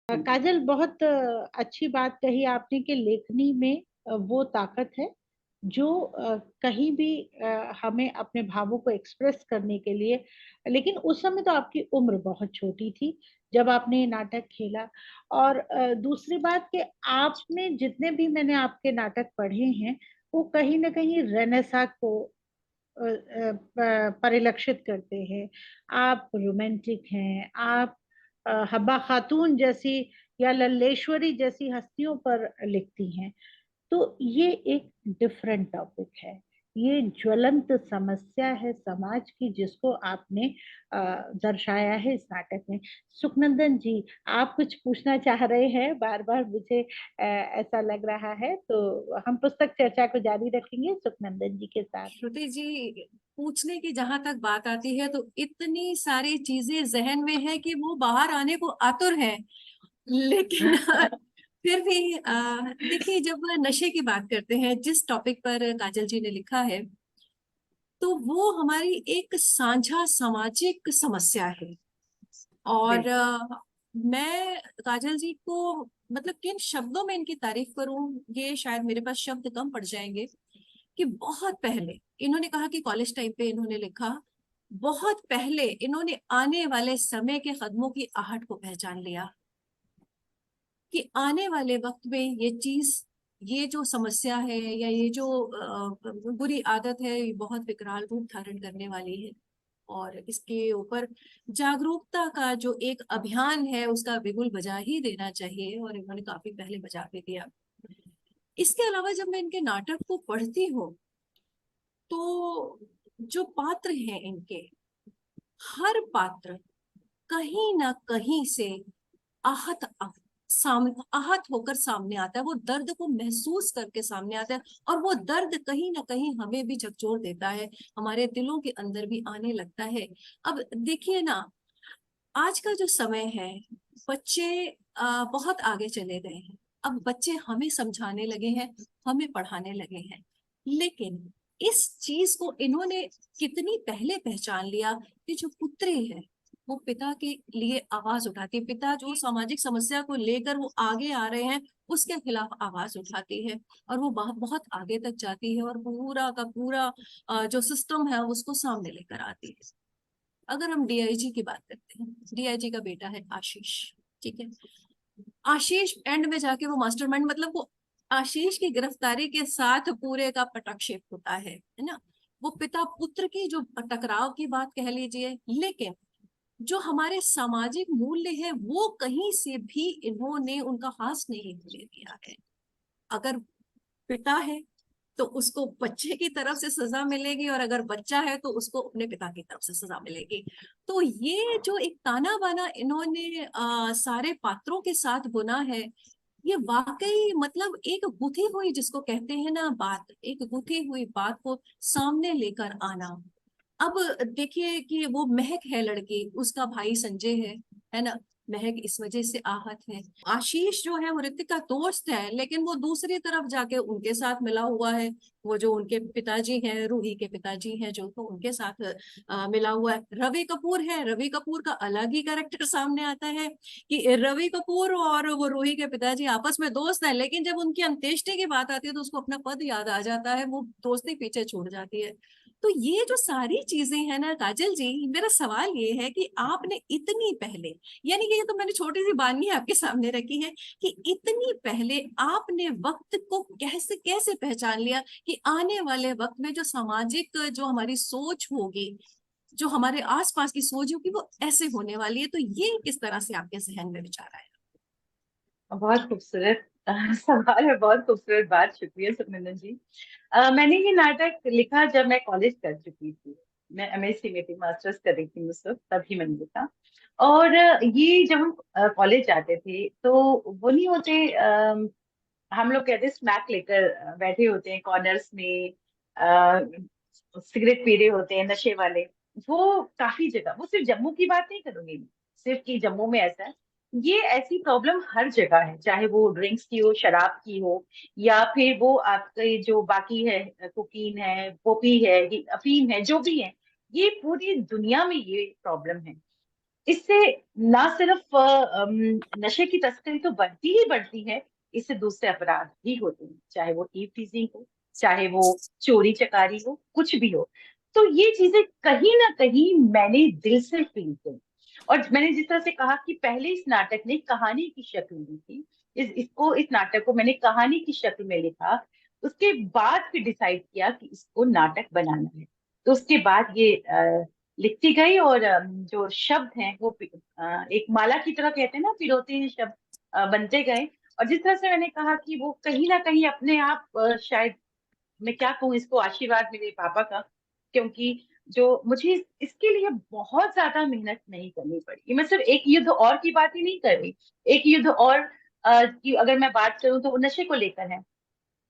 काजल, बहुत अच्छी बात कही आपने कि लेखनी में वो ताकत है जो कहीं भी हमें अपने भावों को एक्सप्रेस करने के लिए। लेकिन उस समय तो आपकी उम्र बहुत छोटी थी जब आपने ये नाटक खेला। और दूसरी बात कि आपने जितने भी मैंने आपके नाटक पढ़े हैं वो कहीं ना कहीं रेनेसा को परिलक्षित करते हैं। आप रोमांटिक हैं, आप हब्बा खातून जैसी या लल्लेश्वरी जैसी हस्तियों पर लिखती हैं। तो ये एक डिफरेंट टॉपिक है, ये ज्वलंत समस्या है समाज की जिसको आपने दर्शाया है इस नाटक में। सुखनंदन जी, आप कुछ पूछना चाह रहे हैं, बार बार मुझे ऐसा लग रहा है, तो हम पुस्तक चर्चा को जारी रखेंगे सुखनंदन जी के साथ। श्रुति जी, पूछने की जहां तक बात आती है तो इतनी सारी चीजें जहन में है कि वो बाहर आने को आतुर है। लेकिन फिर भी देखिए, जब नशे की बात करते हैं, जिस टॉपिक पर काजल जी ने लिखा है, तो वो हमारी एक साझा सामाजिक समस्या है। और बिल्कुल। मैं काजल जी को मतलब किन शब्दों में इनकी तारीफ करूं, ये शायद मेरे पास शब्द कम पड़ जाएंगे। कि बहुत पहले इन्होंने कहा कि कॉलेज टाइम पे इन्होंने लिखा, बहुत पहले इन्होंने आने वाले समय के कदमों की आहट को पहचान लिया कि आने वाले वक्त में ये चीज, ये जो समस्या है या ये जो बुरी आदत है, ये बहुत विकराल रूप धारण करने वाली है। और इसके ऊपर जागरूकता का जो एक अभियान है उसका बिगुल बजा ही देना चाहिए, और इन्होंने काफी पहले बजा भी दिया। इसके अलावा जब मैं इनके नाटक को पढ़ती हूँ तो जो पात्र हैं इनके, हर पात्र कहीं ना कहीं से आहत आहत होकर सामने आता है, वो दर्द को महसूस करके सामने आता है। और वो दर्द कहीं ना कहीं हमें भी झकझोर देता है, हमारे दिलों के अंदर भी आने लगता है। अब देखिए ना, आज का जो समय है, बच्चे बहुत आगे चले गए हैं। अब बच्चे हमें समझाने लगे हैं, हमें पढ़ाने लगे हैं। लेकिन इस चीज को इन्होंने कितनी पहले पहचान लिया कि जो पुत्री है वो पिता के लिए आवाज उठाती है, पिता जो सामाजिक समस्या को लेकर वो आगे आ रहे हैं उसके खिलाफ आवाज उठाती है। और वो बहुत आगे तक जाती है और पूरा का पूरा जो सिस्टम है उसको सामने लेकर आती है। अगर हम डीआईजी की बात करते हैं, डीआईजी का बेटा है आशीष, ठीक है। आशीष एंड में जाके वो मास्टरमाइंड, मतलब वो आशीष की गिरफ्तारी के साथ पूरे का पटाक्षेप होता है ना। वो पिता पुत्र की जो टकराव की बात कह लीजिए, लेकिन जो हमारे सामाजिक मूल्य है वो कहीं से भी इन्होंने उनका हाथ नहीं ले दिया है। अगर पिता है तो उसको बच्चे की तरफ से सजा मिलेगी, और अगर बच्चा है तो उसको अपने पिता की तरफ से सजा मिलेगी। तो ये जो एक ताना बाना इन्होंने सारे पात्रों के साथ बुना है, ये वाकई मतलब एक गुथी हुई, जिसको कहते हैं ना बात, एक गुथी हुई बात को सामने लेकर आना। अब देखिए कि वो महक है लड़की, उसका भाई संजय है ना। महक इस वजह से आहत है। आशीष जो है वो ऋतिक का दोस्त है, लेकिन वो दूसरी तरफ जाके उनके साथ मिला हुआ है। वो जो उनके पिताजी हैं, रूही के पिताजी हैं, जो तो उनके साथ मिला हुआ है। रवि कपूर है, रवि कपूर का अलग ही कैरेक्टर सामने आता है कि रवि कपूर और वो रूही के पिताजी आपस में दोस्त हैं, लेकिन जब उनकी अंत्येष्टि की बात आती है तो उसको अपना पद याद आ जाता है, वो दोस्ती पीछे छूट जाती है। तो ये जो सारी चीजें हैं ना काजल जी, मेरा सवाल ये है कि आपने इतनी पहले, यानी कि ये तो मैंने छोटी सी बानी आपके सामने रखी है, कि इतनी पहले आपने वक्त को कैसे कैसे पहचान लिया कि आने वाले वक्त में जो सामाजिक जो हमारी सोच होगी, जो हमारे आसपास की सोच होगी, वो ऐसे होने वाली है। तो ये किस तरह से आपके जहन में विचार आया? बहुत खूबसूरत सवाल है, बहुत खूबसूरत बात, शुक्रिया सुखनंदन जी। मैंने ये नाटक लिखा जब मैं कॉलेज कर चुकी थी। मैं एमएससी में थी, मास्टर्स कर रही थी उस वक्त, तभी मैंने लिखा। और ये जब हम कॉलेज जाते थे तो वो नहीं होते, हम लोग कहते स्मैक लेकर बैठे होते हैं कॉर्नर्स में, सिगरेट पी रहे होते हैं नशे वाले। वो काफी जगह, वो सिर्फ जम्मू की बात नहीं करूंगी मैं, सिर्फ कि जम्मू में ऐसा है। ये ऐसी प्रॉब्लम हर जगह है, चाहे वो ड्रिंक्स की हो, शराब की हो, या फिर वो आपके जो बाकी है, कोकीन है, पोपी है, ये अफीम है, जो भी है, ये पूरी दुनिया में ये प्रॉब्लम है। इससे ना सिर्फ नशे की तस्करी तो बढ़ती ही बढ़ती है, इससे दूसरे अपराध भी होते हैं, चाहे वो ईव टीजिंग हो, चाहे वो चोरी चकारी हो, कुछ भी हो। तो ये चीजें कहीं ना कहीं मैंने दिल से फील की। और मैंने जिस तरह से कहा कि पहले इस नाटक ने कहानी की शक्ल ली थी, इस नाटक को मैंने कहानी की शक्ल में लिखा, उसके बाद फिर डिसाइड किया कि इसको नाटक बनाना है। तो उसके बाद ये लिखती गई, और जो शब्द हैं वो एक माला की तरह कहते हैं ना, पिरोते हैं शब्द बनते गए। और जिस तरह से मैंने कहा कि वो कहीं ना कहीं अपने आप शायद, मैं क्या कहूँ इसको, आशीर्वाद मेरे पापा का, क्योंकि जो मुझे इसके लिए बहुत ज्यादा मेहनत नहीं करनी पड़ी। मैं सिर्फ एक युद्ध और की बात ही नहीं कर रही, एक युद्ध और की अगर मैं बात करूं तो वो नशे को लेकर है।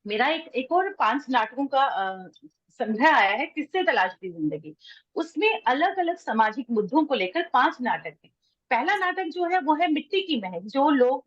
मेरा एक और 5 नाटकों का संग्रह आया है, किससे तलाशती जिंदगी। उसमें अलग अलग सामाजिक मुद्दों को लेकर 5 नाटक हैं। पहला नाटक जो है वो है मिट्टी की महक। जो लोग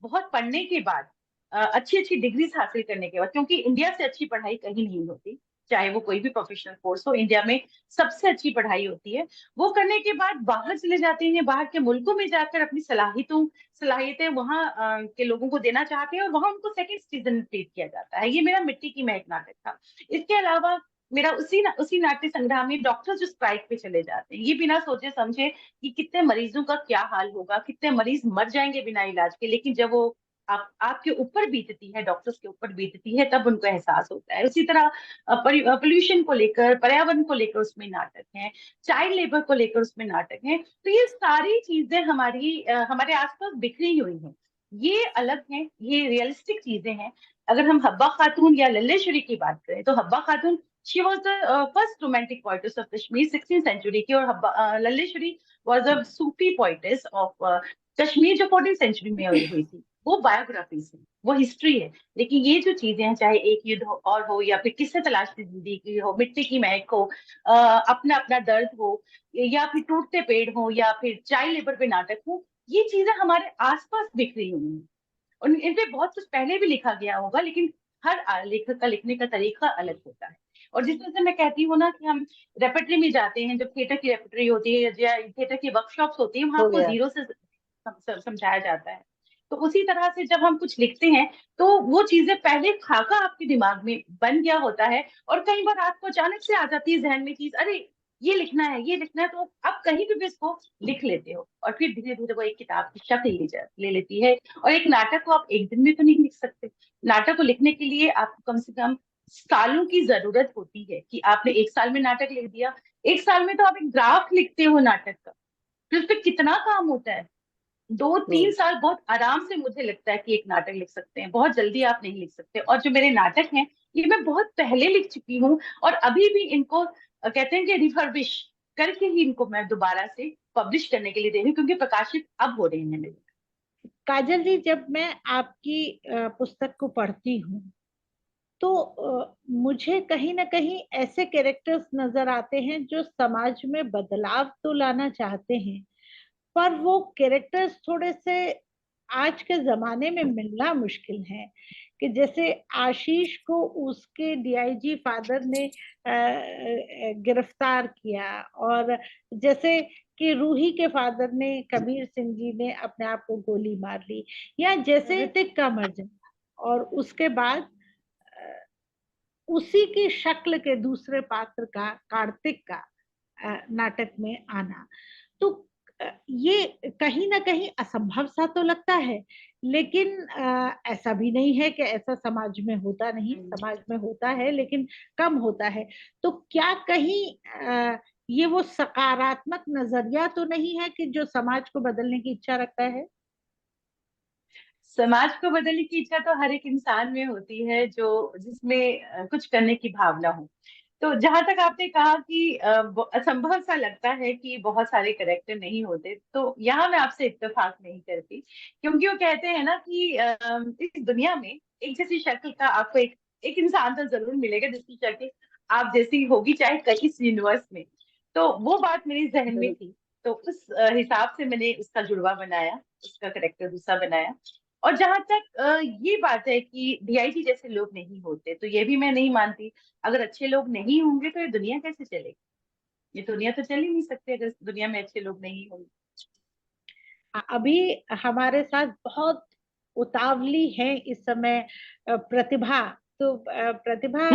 बहुत पढ़ने के बाद, अच्छी अच्छी डिग्रीज हासिल करने के बाद, क्योंकि इंडिया से अच्छी पढ़ाई कहीं नहीं होती, चाहे वो कोई भी प्रोफेशनल कोर्स हो, इंडिया में सबसे अच्छी पढ़ाई होती है। वो करने के बाद बाहर चले जाते हैं, बाहर के मुल्कों में जाकर अपनी सलाहियतें वहाँ के लोगों को देना चाहते हैं, और वहाँ उनको सेकंड सिटीजन ट्रीट किया जाता है। ये मेरा मिट्टी की महक नाटक था। इसके अलावा मेरा उसी नाट्य संग्रह में डॉक्टर जो स्ट्राइक पे चले जाते हैं, ये बिना सोचे समझे कि कितने मरीजों का क्या हाल होगा, कितने मरीज मर जाएंगे बिना इलाज के, लेकिन जब वो आपके ऊपर बीतती है, डॉक्टर्स के ऊपर बीतती है, तब उनको एहसास होता है। उसी तरह पोल्यूशन को लेकर, पर्यावरण को लेकर उसमें नाटक है, चाइल्ड लेबर को लेकर उसमें नाटक है। तो ये सारी चीजें हमारे आसपास बिखरी हुई हैं। ये अलग है, ये रियलिस्टिक चीजें हैं। अगर हम हब्बा खातून या लल्लेश्वरी की बात करें, तो Habba Khatoon, she was the first romantic poetess of Kashmir 16th century की, और Lalleshwari was a Sufi poetess of Kashmir जो 14th सेंचुरी में हुई थी। वो बायोग्राफीज है, वो हिस्ट्री है। लेकिन ये जो चीजें हैं, चाहे एक युद्ध और हो, या फिर किससे तलाशती जिंदगी हो, मिट्टी की महक हो, अपना अपना दर्द हो, या फिर टूटते पेड़ हो, या फिर चाइल्ड लेबर पे नाटक हो, ये चीजें हमारे आसपास बिखरी हुई हैं। और इन पे बहुत कुछ पहले भी लिखा गया होगा, लेकिन हर लेखक का लिखने का तरीका अलग होता है। और जिस तरह से मैं कहती हूँ ना कि हम रेपेटरी में जाते हैं, जब थिएटर की रेपेटरी होती है या थिएटर की वर्कशॉप्स होती है, वहां हो आपको गया। जीरो से समझाया जाता है। तो उसी तरह से जब हम कुछ लिखते हैं, तो वो चीजें पहले खाका आपके दिमाग में बन गया होता है, और कई बार आपको अचानक से आ जाती है जहन में चीज, अरे ये लिखना है, ये लिखना है, तो आप कहीं भी इसको लिख लेते हो, और फिर धीरे धीरे वो एक किताब की शक्ल ले लेती है। और एक नाटक को आप एक दिन में तो नहीं लिख सकते। नाटक को लिखने के लिए आपको कम से कम सालों की जरूरत होती है, कि आपने एक साल में नाटक लिख दिया। एक साल में तो आप एक ड्राफ्ट लिखते हो नाटक का, फिर उस पर कितना काम होता है। 2-3 साल बहुत आराम से मुझे लगता है कि एक नाटक लिख सकते हैं, बहुत जल्दी आप नहीं लिख सकते। और जो मेरे नाटक हैं, ये मैं बहुत पहले लिख चुकी हूँ, और अभी भी इनको कहते हैं कि रिफर्बिश करके ही इनको मैं दोबारा से पब्लिश करने के लिए दे रही हूँ, क्योंकि प्रकाशित अब हो रहे हैं मेरे। काजल जी, जब मैं आपकी पुस्तक को पढ़ती हूँ तो मुझे कहीं ना कहीं ऐसे कैरेक्टर्स नजर आते हैं जो समाज में बदलाव तो लाना चाहते हैं, पर वो कैरेक्टर्स थोड़े से आज के जमाने में मिलना मुश्किल है। कि जैसे आशीष को उसके डीआईजी फादर ने गिरफ्तार किया, और जैसे कि रूही के फादर ने, कबीर सिंह जी ने अपने आप को गोली मार ली, या जैसे ऋतिक का मर जाना, और उसके बाद उसी की शक्ल के दूसरे पात्र का, कार्तिक का नाटक में आना। तो ये कहीं ना कहीं असंभव सा तो लगता है, लेकिन ऐसा भी नहीं है कि ऐसा समाज में होता नहीं, समाज में होता है लेकिन कम होता है। तो क्या कहीं ये वो सकारात्मक नजरिया तो नहीं है कि जो समाज को बदलने की इच्छा रखता है? समाज को बदलने की इच्छा तो हर एक इंसान में होती है, जो जिसमें कुछ करने की भावना हो। तो जहां तक आपने कहा कि असंभव सा लगता है कि बहुत सारे करेक्टर नहीं होते, तो यहाँ मैं आपसे इत्तेफाक नहीं करती। क्योंकि वो कहते हैं ना कि इस दुनिया में एक जैसी शक्ल का आपको एक इंसान तो जरूर मिलेगा जिसकी शक्ल आप जैसी होगी, चाहे कहीं इस यूनिवर्स में। तो वो बात मेरी जहन में थी, तो उस हिसाब से मैंने उसका जुड़वा बनाया, उसका करेक्टर दूसरा बनाया। और जहां तक ये बात है कि डीआईजी जैसे लोग नहीं होते, तो ये भी मैं नहीं मानती। अगर अच्छे लोग नहीं होंगे तो ये दुनिया कैसे चलेगी? ये दुनिया तो चल ही नहीं सकती अगर इस दुनिया में अच्छे लोग नहीं होंगे। अभी हमारे साथ बहुत उतावली है इस समय प्रतिभा। तो प्रतिभा,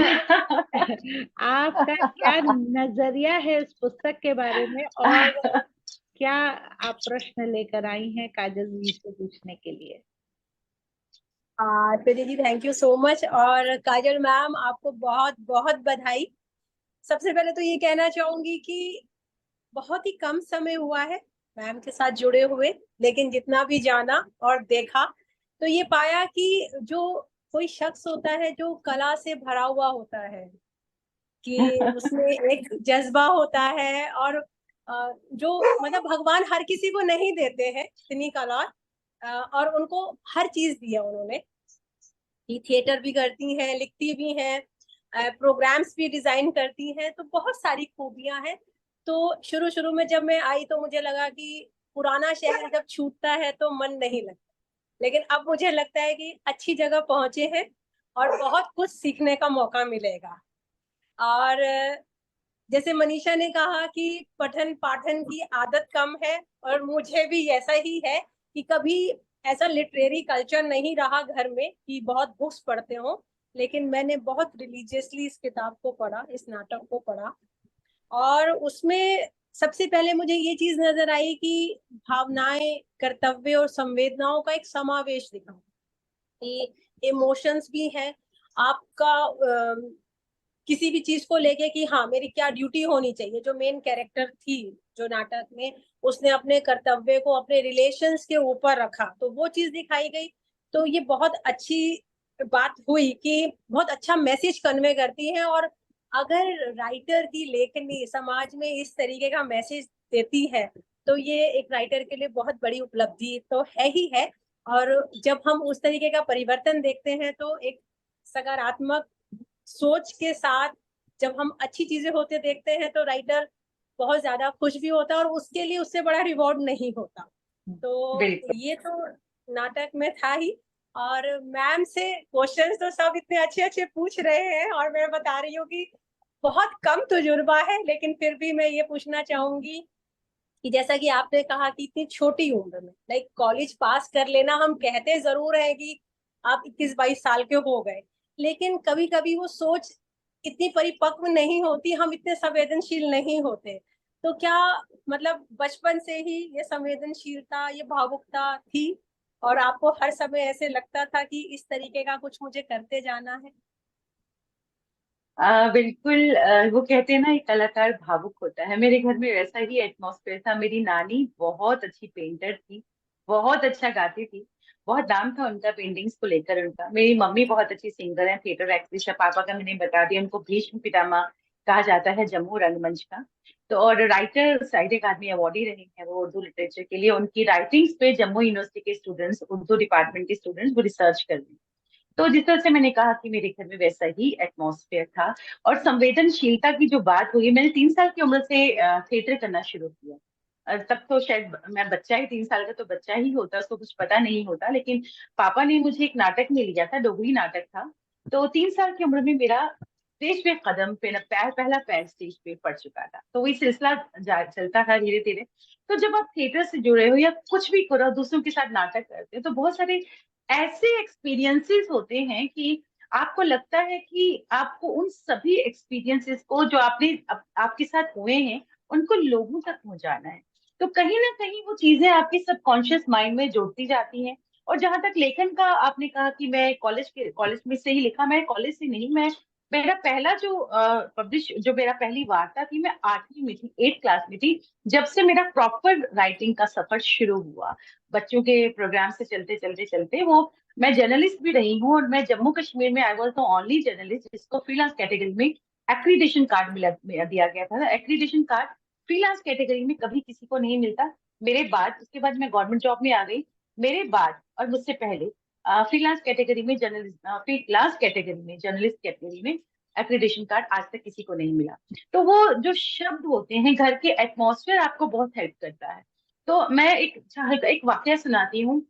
आपका क्या नजरिया है इस पुस्तक के बारे में, और क्या आप प्रश्न लेकर आई हैं काजल जी से पूछने के लिए? Preeti ji, thank you so much. और काजल मैम, आपको बहुत बहुत बधाई। सबसे पहले तो ये कहना चाहूंगी कि बहुत ही कम समय हुआ है मैम के साथ जुड़े हुए, लेकिन जितना भी जाना और देखा तो ये पाया कि जो कोई शख्स होता है जो कला से भरा हुआ होता है, कि उसमें एक जज्बा होता है, और जो मतलब भगवान हर किसी को नहीं देते हैं इतनी कला, और उनको हर चीज दिया उन्होंने। ये थिएटर भी करती हैं, लिखती भी हैं, प्रोग्राम्स भी डिजाइन करती हैं, तो बहुत सारी खूबियां हैं। तो शुरू शुरू में जब मैं आई तो मुझे लगा कि पुराना शहर जब छूटता है तो मन नहीं लगता, लेकिन अब मुझे लगता है कि अच्छी जगह पहुंचे हैं और बहुत कुछ सीखने का मौका मिलेगा। और जैसे मनीषा ने कहा कि पठन पाठन की आदत कम है, और मुझे भी ऐसा ही है कि कभी ऐसा लिटरेरी कल्चर नहीं रहा घर में कि बहुत बुक्स पढ़ते हो, लेकिन मैंने बहुत रिलीजियसली इस किताब को पढ़ा, इस नाटक को पढ़ा। और उसमें सबसे पहले मुझे ये चीज नजर आई कि भावनाएं, कर्तव्य और संवेदनाओं का एक समावेश दिखा, कि इमोशंस भी हैं आपका, किसी भी चीज को लेके कि हाँ मेरी क्या ड्यूटी होनी चाहिए। जो मेन कैरेक्टर थी जो नाटक में, उसने अपने कर्तव्य को अपने रिलेशंस के ऊपर रखा, तो वो चीज दिखाई गई। तो ये बहुत अच्छी बात हुई कि बहुत अच्छा मैसेज कन्वे करती है। और अगर राइटर की लेखनी समाज में इस तरीके का मैसेज देती है तो ये एक राइटर के लिए बहुत बड़ी उपलब्धि तो है ही है। और जब हम उस तरीके का परिवर्तन देखते हैं तो एक सकारात्मक सोच के साथ जब हम अच्छी चीजें होते देखते हैं तो राइटर बहुत ज्यादा खुश भी होता है, और उसके लिए उससे बड़ा रिवॉर्ड नहीं होता। तो बिल्कुल। ये तो नाटक में था ही। और मैम से क्वेश्चंस तो सब इतने अच्छे अच्छे पूछ रहे हैं, और मैं बता रही हूँ कि बहुत कम तजुर्बा है, लेकिन फिर भी मैं ये पूछना चाहूंगी कि जैसा कि आपने कहा कि इतनी छोटी उम्र में लाइक कॉलेज पास कर लेना, हम कहते जरूर है कि आप 21-22 साल के हो गए, लेकिन कभी कभी वो सोच इतनी परिपक्व नहीं होती, हम इतने संवेदनशील नहीं होते। तो क्या मतलब बचपन से ही ये संवेदनशीलता, ये भावुकता थी, और आपको हर समय ऐसे लगता था कि इस तरीके का कुछ मुझे करते जाना है? बिल्कुल। वो कहते हैं ना, एक कलाकार भावुक होता है। मेरे घर में वैसा ही एटमॉस्फेयर था। मेरी नानी बहुत अच्छी पेंटर थी, बहुत अच्छा गाती थी, बहुत नाम था उनका पेंटिंग्स को लेकर उनका। मेरी मम्मी बहुत अच्छी सिंगर है, थिएटर एक्ट्रेस है। पापा का मैंने बता दिया, उनको भीष्म पितामह कहा जाता है जम्मू रंगमंच का। तो और राइटर साहित्य अकादमी अवार्डी रहे हैं वो उर्दू लिटरेचर के लिए। उनकी राइटिंग्स पे जम्मू यूनिवर्सिटी के स्टूडेंट्स, उर्दू डिपार्टमेंट के स्टूडेंट्स वो रिसर्च कर रहे हैं। तो जिस तरह से मैंने कहा कि मेरे घर में वैसा ही एटमॉस्फेयर था। और संवेदनशीलता की जो बात हुई, मैंने 3 साल की उम्र से थिएटर करना शुरू किया। तब तो शायद मैं बच्चा ही, 3 साल का तो बच्चा ही होता, उसको कुछ पता नहीं होता। लेकिन पापा ने मुझे एक नाटक में लिया था, डोगरी नाटक था। तो 3 साल की उम्र में मेरा स्टेज पे कदम पे पैर, पहला पैर स्टेज पे पड़ चुका था। तो वही सिलसिला चलता था धीरे धीरे। तो जब आप थिएटर से जुड़े हो या कुछ भी करो, दूसरों के साथ नाटक करते हो, तो बहुत सारे ऐसे एक्सपीरियंसेस होते हैं कि आपको लगता है कि आपको उन सभी एक्सपीरियंसेस को जो आपके साथ हुए हैं, उनको लोगों तक पहुंचाना है। तो कहीं ना कहीं वो चीजें आपके सबकॉन्शियस माइंड में जुड़ती जाती हैं। और जहां तक लेखन का आपने कहा कि मैं कॉलेज में से ही लिखा, मैं कॉलेज से नहीं, मैं मेरा पहला जो मेरा पहली वार्ता थी, मैं 8वीं में थी, 8 क्लास में थी, जब से मेरा प्रॉपर राइटिंग का सफर शुरू हुआ। बच्चों के प्रोग्राम से चलते चलते चलते वो, मैं जर्नलिस्ट भी रही हूँ। और मैं जम्मू कश्मीर में I was the only journalist जिसको फ्रीलांस कैटेगरी में एक्रीडिटेशन कार्ड दिया गया था। एक्रीडिटेशन कार्ड फ्रीलांस कैटेगरी में कभी किसी को नहीं मिलता। मेरे बाद, उसके बाद मैं गवर्नमेंट जॉब में आ गई। मेरे बाद और मुझसे पहले फ्रीलांस कैटेगरी में जर्नलिस्ट कैटेगरी में एक्रीडिटेशन कार्ड आज तक किसी को नहीं मिला। तो वो जो शब्द होते हैं, घर के एटमॉस्फेयर आपको बहुत हेल्प करता है। तो मैं एक वाक्य सुनाती हूँ।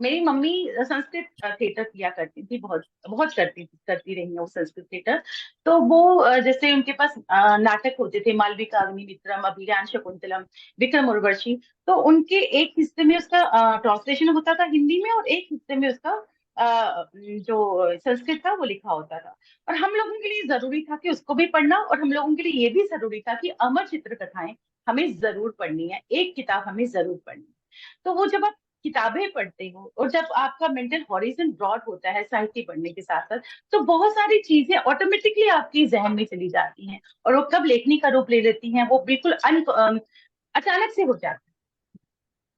मेरी मम्मी संस्कृत थिएटर किया करती थी, बहुत बहुत करती रही है वो संस्कृत थिएटर। तो वो जैसे उनके पास नाटक होते थे, मालविका अग्निमित्रम, अभिज्ञान शकुंतलम, विक्रम उर्वशी। तो उनके एक हिस्से में उसका ट्रांसलेशन होता था हिंदी में, और एक हिस्से में उसका जो संस्कृत था वो लिखा होता था। और हम लोगों के लिए जरूरी था कि उसको भी पढ़ना, और हम लोगों के लिए ये भी जरूरी था कि अमर चित्र कथाएं हमें जरूर पढ़नी है, एक किताब हमें जरूर पढ़नी है। तो वो जब आप किताबें पढ़ते हो और जब आपका मेंटल हॉरिजन ब्रॉड होता है साहित्य पढ़ने के साथ साथ, तो बहुत सारी चीजें ऑटोमेटिकली आपके जहन में चली जाती हैं, और वो कब लेखनी का रूप ले लेती हैं वो बिल्कुल अचानक से हो जाता है।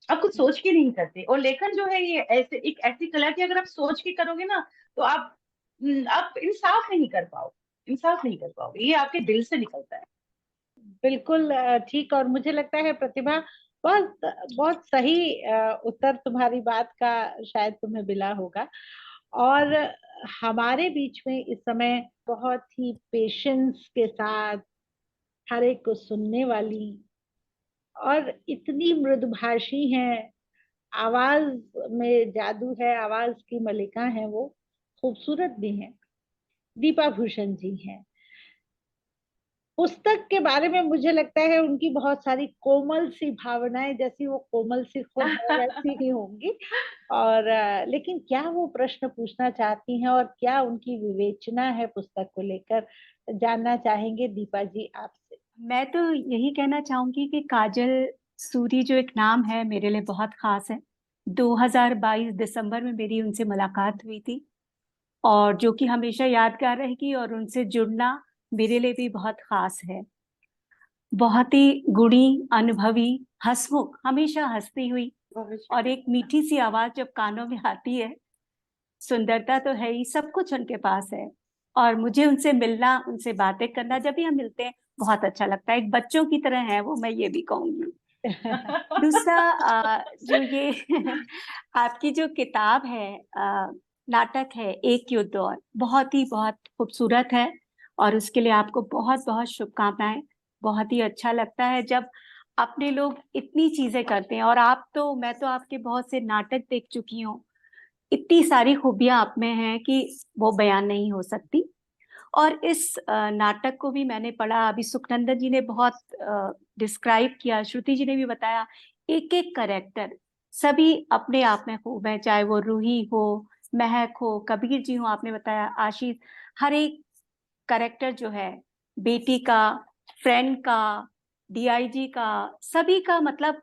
आप कुछ सोच के नहीं करते। और लेखन जो है ये ऐसे एक ऐसी कला है कि अगर आप सोच के करोगे ना, तो आप इंसाफ नहीं कर पाओगे, इंसाफ नहीं कर पाओगे, ये आपके दिल से निकलता है। बिल्कुल ठीक। और मुझे लगता है प्रतिभा, बहुत बहुत सही उत्तर तुम्हारी बात का शायद तुम्हें मिला होगा। और हमारे बीच में इस समय बहुत ही पेशेंस के साथ हर एक को सुनने वाली और इतनी मृदुभाषी हैं, आवाज में जादू है, आवाज की मलिका है वो, खूबसूरत भी हैं, दीपा भूषण जी हैं। पुस्तक के बारे में मुझे लगता है उनकी बहुत सारी कोमल सी भावनाएं, जैसी वो कोमल सी खुद है वैसी ही होंगी। और लेकिन क्या वो प्रश्न पूछना चाहती हैं और क्या उनकी विवेचना है पुस्तक को लेकर, जानना चाहेंगे दीपा जी आपसे। मैं तो यही कहना चाहूंगी कि काजल सूरी जो एक नाम है मेरे लिए बहुत खास है। 2022 दिसंबर में मेरी उनसे मुलाकात हुई थी, और जो कि हमेशा यादगार रहेगी, और उनसे जुड़ना मेरे लिए भी बहुत खास है। बहुत ही गुणी, अनुभवी, हंसमुख, हमेशा हंसती हुई, और एक मीठी सी आवाज जब कानों में आती है, सुंदरता तो है ही, सब कुछ उनके पास है। और मुझे उनसे मिलना, उनसे बातें करना, जब भी हम मिलते हैं बहुत अच्छा लगता है। एक बच्चों की तरह है वो, मैं ये भी कहूंगी। दूसरा जो ये आपकी जो किताब है, नाटक है एक युद्ध और, बहुत खूबसूरत है, और उसके लिए आपको बहुत बहुत शुभकामनाएं। बहुत ही अच्छा लगता है जब अपने लोग इतनी चीजें करते हैं। और आप तो, मैं तो आपके बहुत से नाटक देख चुकी हूँ, इतनी सारी खूबियां आप में हैं कि वो बयान नहीं हो सकती। और इस नाटक को भी मैंने पढ़ा, अभी सुखनंदन जी ने बहुत डिस्क्राइब किया, श्रुति जी ने भी बताया, एक एक करेक्टर सभी अपने आप में खूब है, चाहे वो रूही हो, महक हो, कबीर जी हो, आपने बताया आशीष, हर एक करेक्टर जो है, बेटी का, फ्रेंड का, डीआईजी का, सभी का मतलब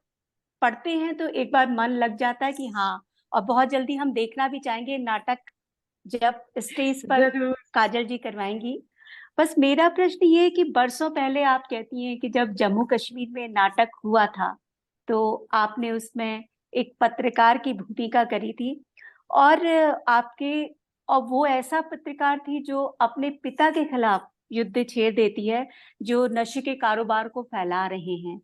पढ़ते हैं तो एक बार मन लग जाता है कि हाँ। और बहुत जल्दी हम देखना भी चाहेंगे नाटक, जब स्टेज पर जरूर। काजल जी करवाएंगी। बस मेरा प्रश्न ये है कि बरसों पहले आप कहती हैं कि जब जम्मू कश्मीर में नाटक हुआ था, तो आपने उसमें एक पत्रकार की भूमिका करी थी, और आपके, और वो ऐसा पत्रकार थी जो अपने पिता के खिलाफ युद्ध छेड़ देती है, जो नशे के कारोबार को फैला रहे हैं।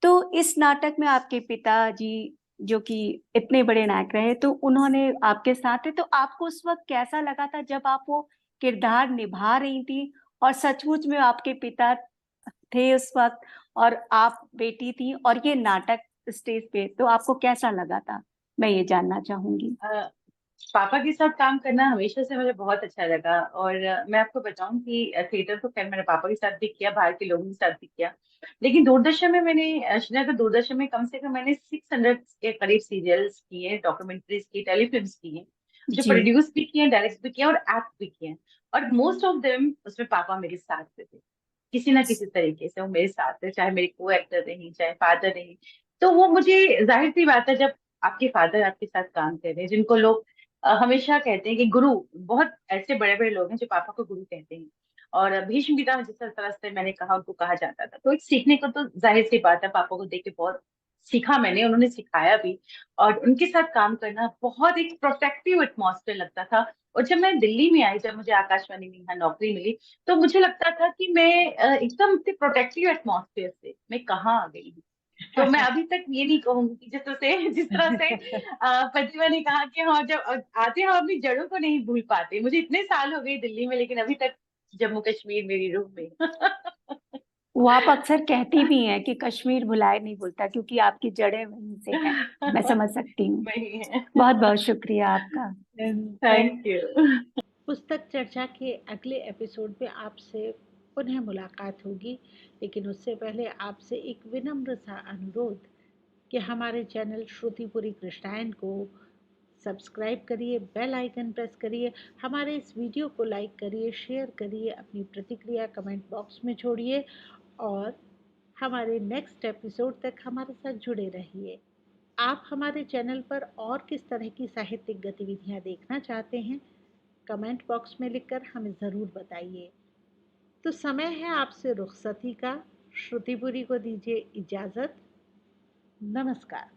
तो इस नाटक में आपके पिताजी, जो कि इतने बड़े नायक रहे, तो उन्होंने आपके साथ थे, तो आपको उस वक्त कैसा लगा था जब आप वो किरदार निभा रही थी, और सचमुच में आपके पिता थे उस वक्त, और आप बेटी थी, और ये नाटक स्टेज पे, तो आपको कैसा लगा था, मैं ये जानना चाहूंगी। पापा के साथ काम करना हमेशा से मुझे बहुत अच्छा लगा। और मैं आपको बताऊं कि थिएटर तो खैर मैंने पापा के साथ भी किया, बाहर के लोगों के साथ भी किया, लेकिन दूरदर्शन में मैंने श्रीनगर दूरदर्शन में कम से कम मैंने 600 के करीब सीरियल्स किए, डॉक्यूमेंट्रीज की, टेलीफिल्म्स की हैं, जो जी। प्रोड्यूस भी किए, डायरेक्ट भी किए और एक्ट भी किए। और मोस्ट ऑफ देम उसमें पापा मेरे साथ थे, किसी ना किसी तरीके से वो मेरे साथ थे, चाहे मेरे को एक्टर रही, चाहे फादर रही। तो वो मुझे, जाहिर सी बात है, जब आपके फादर आपके साथ काम कर रहे हैं, जिनको लोग हमेशा कहते हैं कि गुरु, बहुत ऐसे बड़े बड़े लोग हैं जो पापा को गुरु कहते हैं, और भीष्म पिता जिस तरह से मैंने कहा उनको कहा जाता था, तो एक सीखने को तो जाहिर सी बात है, पापा को देख के बहुत सीखा मैंने, उन्होंने सिखाया भी। और उनके साथ काम करना बहुत एक प्रोटेक्टिव एटमॉस्फेयर लगता था। और जब मैं दिल्ली में आई, जब मुझे आकाशवाणी में यहाँ नौकरी मिली, तो मुझे लगता था कि मैं एकदम से प्रोटेक्टिव एटमॉस्फेयर से मैं कहाँ आ गई हूँ। तो मैं अभी तक ये नहीं कहूंगी कि जिस तरह से प्रतिभा ने कहा कि हाँ, जब आते हम अपनी जड़ों को नहीं भूल पाते। मुझे इतने साल हो गए दिल्ली में, लेकिन अभी तक जम्मू कश्मीर मेरी रूह में। वो आप अक्सर कहती भी हैं कि कश्मीर भुलाए नहीं भूलता, क्योंकि आपकी जड़ें वहीं से हैं। मैं समझ सकती हूँ। वही है। बहुत बहुत शुक्रिया आपका। Thank you. पुस्तक चर्चा के अगले एपिसोड में आपसे पुनः मुलाकात होगी, लेकिन उससे पहले आपसे एक विनम्र सा अनुरोध कि हमारे चैनल श्रुतिपुरी कृष्णायन को सब्सक्राइब करिए, बेल आइकन प्रेस करिए, हमारे इस वीडियो को लाइक करिए, शेयर करिए, अपनी प्रतिक्रिया कमेंट बॉक्स में छोड़िए और हमारे नेक्स्ट एपिसोड तक हमारे साथ जुड़े रहिए। आप हमारे चैनल पर और किस तरह की साहित्यिक गतिविधियां देखना चाहते हैं, कमेंट बॉक्स में लिखकर हमें ज़रूर बताइए। तो समय है आपसे रुखसती का। श्रुतिपुरी को दीजिए इजाज़त। नमस्कार।